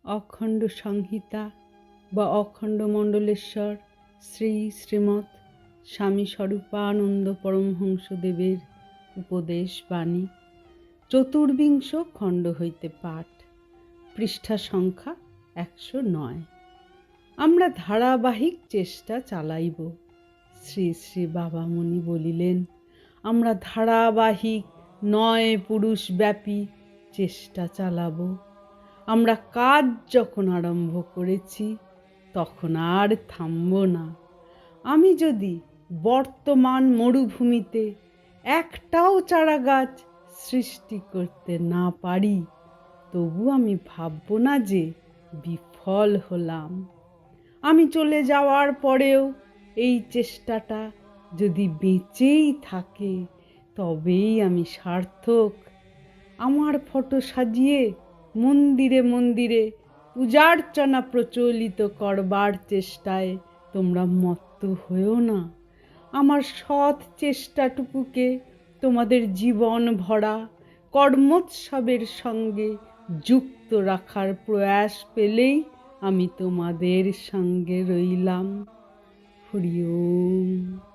অখণ্ড সংহিতা বা অখণ্ড মণ্ডলেশ্বর শ্রী শ্রীমৎ স্বামী স্বরূপানন্দ পরমহংসদেবের উপদেশ বাণী, চতুর্বিংশ খণ্ড হইতে পাঠ, পৃষ্ঠা সংখ্যা 109। আমরা ধারাবাহিক চেষ্টা চালাইব। শ্রী শ্রী বাবামণি বলিলেন, আমরা ধারাবাহিক 9 পুরুষব্যাপী চেষ্টা চালাব। আমরা কাজ যখন আরম্ভ করেছি তখন আর থামব না। আমি যদি বর্তমান মরুভূমিতে একটাও চারা গাছ সৃষ্টি করতে না পারি, তবু আমি ভাবব না যে বিফল হলাম। আমি চলে যাওয়ার পরেও এই চেষ্টাটা যদি বেঁচেই থাকে, তবেই আমি সার্থক। আমার ফটো সাজিয়ে মন্দিরে মন্দিরে পূজার্চনা প্রচলিত করবার চেষ্টায় তোমরা মত্ত হয়েও না। আমার সৎ চেষ্টাটুকুকে তোমাদের জীবন ভরা কর্মোৎসবের সঙ্গে যুক্ত রাখার প্রয়াস পেলেই আমি তোমাদের সঙ্গে রইলাম। হরি ওম।